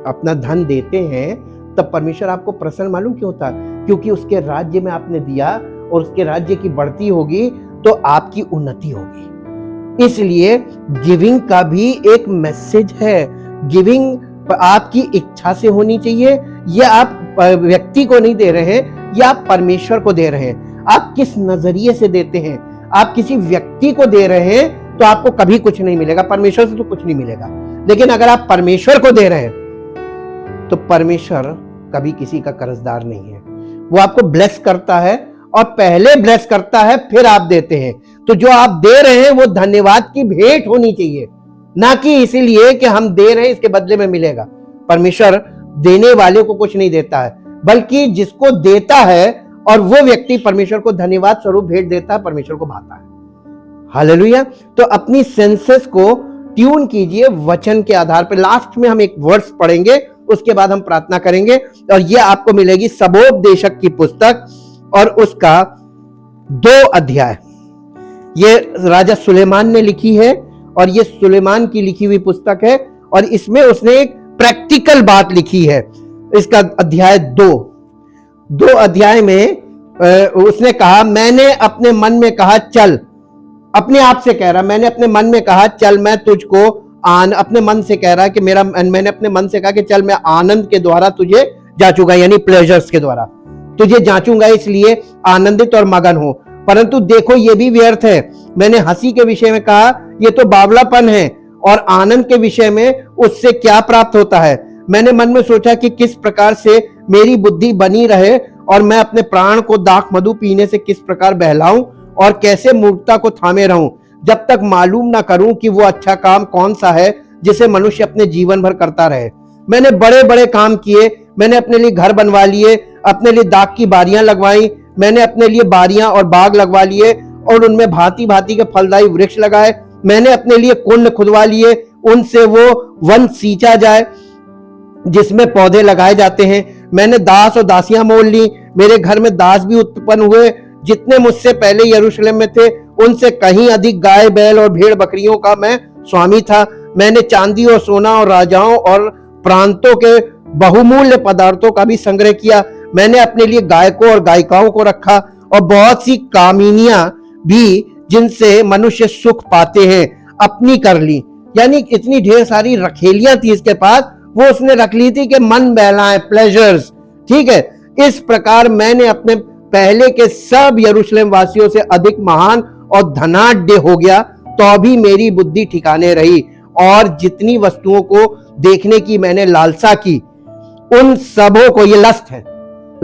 अपना धन देते हैं तब परमेश्वर आपको प्रसन्न मालूम क्यों होता है? क्योंकि उसके राज्य में आपने दिया और उसके राज्य की बढ़ती होगी तो आपकी उन्नति होगी। इसलिए गिविंग का भी एक मैसेज है। गिविंग आपकी इच्छा से होनी चाहिए, यह आप व्यक्ति को नहीं दे रहे हैं, या आप परमेश्वर को दे रहे हैं। आप किस नजरिए से देते हैं? आप किसी व्यक्ति को दे रहे हैं तो आपको कभी कुछ नहीं मिलेगा, परमेश्वर से तो कुछ नहीं मिलेगा। लेकिन अगर आप परमेश्वर को दे रहे हैं तो परमेश्वर कभी किसी का कर्जदार नहीं है, वो आपको ब्लेस करता है और पहले ब्लेस करता है फिर आप देते हैं। तो जो आप दे रहे हैं वो धन्यवाद की भेंट होनी चाहिए, ना कि इसीलिए कि हम दे रहे हैं इसके बदले में मिलेगा। परमेश्वर देने वाले को कुछ नहीं देता है, बल्कि जिसको देता है और वो व्यक्ति परमेश्वर को धन्यवाद स्वरूप भेंट देता है, परमेश्वर को भाता है। हालेलुया। तो अपनी सेंसेस को ट्यून कीजिए वचन के आधार पर। लास्ट में हम एक वर्स पढ़ेंगे, उसके बाद हम प्रार्थना करेंगे और ये आपको मिलेगी सबोपदेशक की पुस्तक और उसका 2 अध्याय। ये राजा सुलेमान ने लिखी है और ये सुलेमान की लिखी हुई पुस्तक है और इसमें उसने एक प्रैक्टिकल बात लिखी है। इसका अध्याय 2 अध्याय में उसने कहा, मैंने अपने मन में कहा चल, अपने आप से कह रहा, मैंने अपने मन में कहा चल मैं तुझको अपने मन से कह रहा कि मैंने अपने मन से कहा कि चल मैं आनंद के द्वारा तुझे जांचूंगा, यानी प्लेजर्स के द्वारा तुझे जांचूंगा, इसलिए आनंदित और मगन हो। परंतु देखो ये भी व्यर्थ है। मैंने हंसी के विषय में कहा ये तो बावलापन है और आनंद के विषय में उससे क्या प्राप्त होता है। मैंने मन में सोचा कि किस प्रकार से मेरी बुद्धि बनी रहे और मैं अपने प्राण को दाख मधु पीने से किस प्रकार बहलाऊं और कैसे मूर्खता को थामे रहूं, जब तक मालूम ना करूं कि वो अच्छा काम कौन सा है जिसे मनुष्य अपने जीवन भर करता रहे। मैंने बड़े बड़े काम किए, मैंने अपने लिए घर बनवा लिए, अपने लिए दाख की बारियां लगवाई, मैंने अपने लिए बारियां और बाग लगवा लिए और उनमें भांति भांति के फलदायी वृक्ष लगाए। मैंने अपने लिए कुंड खुदवा लिए, उनसे वो वन सींचा जाए जिसमें पौधे लगाए जाते हैं। मैंने दास और दासियां मोल ली, मेरे घर में दास भी उत्पन्न हुए, जितने मुझसे पहले यरूशलेम में थे उनसे कहीं अधिक गाय बैल और भेड़ बकरियों का मैं स्वामी था। मैंने चांदी और सोना और राजाओं और प्रांतों के बहुमूल्य पदार्थों का भी संग्रह किया। मैंने अपने लिए गायकों और गायिकाओं को रखा और बहुत सी कामिनियां भी जिनसे मनुष्य सुख पाते हैं अपनी कर ली। यानी इतनी ढेर सारी रखेलियां थी इसके पास, वो उसने रख ली थी कि मन बहलाए, प्लेजर्स। ठीक है, इस प्रकार मैंने अपने पहले के सब यरूशलेम वासियों से अधिक महान और धनाढ्य हो गया, तो भी मेरी बुद्धि ठिकाने रही और जितनी वस्तुओं को देखने की मैंने लालसा की उन सबों को, ये लस्ट है,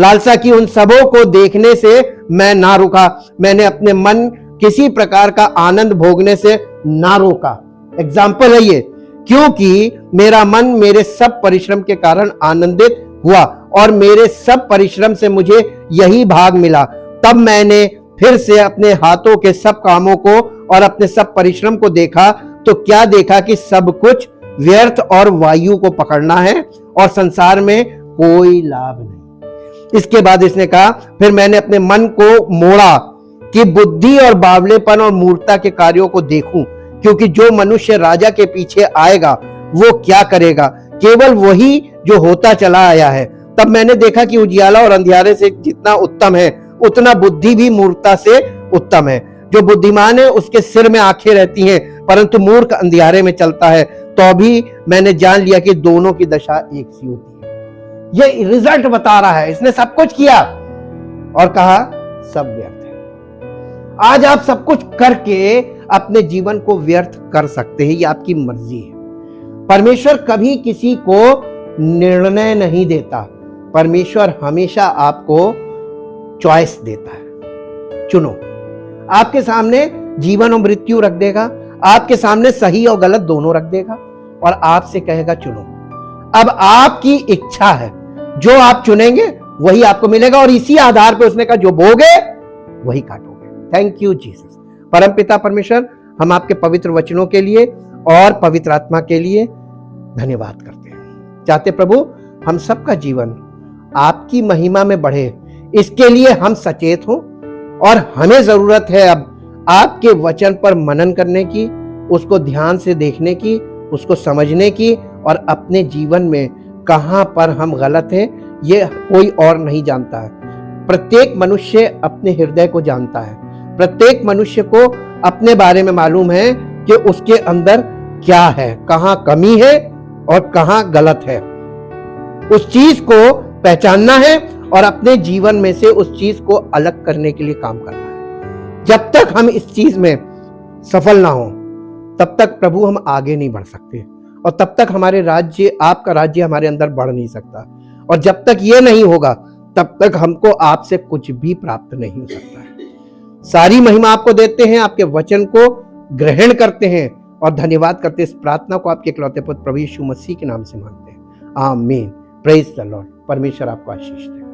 लालसा की उन सबों को देखने से मैं ना रुका। मैंने अपने मन किसी प्रकार का आनंद भोगने से ना रोका। एग्जाम्पल है ये, क्योंकि मेरा मन मेरे सब परिश्रम के कारण आनंदित हुआ और मेरे सब परिश्रम से मुझे यही भाग मिला। तब मैंने फिर से अपने हाथों के सब कामों को और अपने सब परिश्रम को देखा, तो क्या देखा कि सब कुछ व्यर्थ और वायु को पकड़ना है और संसार में कोई लाभ नहीं। इसके बाद इसने कहा, फिर मैंने अपने मन को मोड़ा कि बुद्धि और बावलेपन और मूर्खता के कार्यों को देखूं, क्योंकि जो मनुष्य राजा के पीछे आएगा वो क्या करेगा, केवल वही जो होता चला आया है। तब मैंने देखा कि उजियाला और अंधियारे से जितना उत्तम है उतना बुद्धि भी मूर्खता से उत्तम है। जो बुद्धिमान है उसके सिर में आंखें रहती हैं, परंतु मूर्ख अंधियारे में चलता है। तो भी मैंने जान लिया कि दोनों की दशा एक सी होती है। ये रिजल्ट बता रहा है, इसने सब कुछ किया और कहा सब व्यर्थ है। आज आप सब कुछ करके अपने जीवन को व्यर्थ कर सकते हैं, ये आपकी मर्जी है। परमेश्वर कभी किसी को निर्णय नहीं देता, परमेश्वर हमेशा आपको चॉइस देता है। चुनो, आपके सामने जीवन और मृत्यु रख देगा, आपके सामने सही और गलत दोनों रख देगा और आपसे कहेगा चुनो। अब आपकी इच्छा है, जो आप चुनेंगे वही आपको मिलेगा और इसी आधार पर उसने कहा जो बोगे वही काटोगे। Thank you Jesus. परमपिता परमेश्वर, हम आपके पवित्र वचनों के लिए और पवित्र आत्मा के लिए धन्यवाद करते हैं। चाहते प्रभु हम सबका जीवन आपकी महिमा में बढ़े, इसके लिए हम सचेत हों और हमें जरूरत है अब आपके वचन पर मनन करने की, उसको ध्यान से देखने की, उसको समझने की और अपने जीवन में कहां पर हम गलत हैं ये कोई और नहीं जानता है। प्रत्येक मनुष्य अपने हृदय को जानता है, प्रत्येक मनुष्य को अपने बारे में मालूम है कि उसके अंदर क्या है, कहां कमी है और कहां गलत है। उस चीज को पहचानना है और अपने जीवन में से उस चीज को अलग करने के लिए काम करना है। जब तक हम इस चीज में सफल ना हो तब तक प्रभु हम आगे नहीं बढ़ सकते और तब तक हमारे राज्य, आपका राज्य हमारे अंदर बढ़ नहीं सकता। और जब तक ये नहीं होगा तब तक हमको आपसे कुछ भी प्राप्त नहीं हो सकता है। सारी महिमा आपको देते हैं, आपके वचन को ग्रहण करते हैं और धन्यवाद करते हैं। इस प्रार्थना को आपके इकलौते पुत्र प्रभु यीशु मसीह के नाम से मांगते हैं, आमीन। Praise the Lord. परमेश्वर आपको आशीष दे।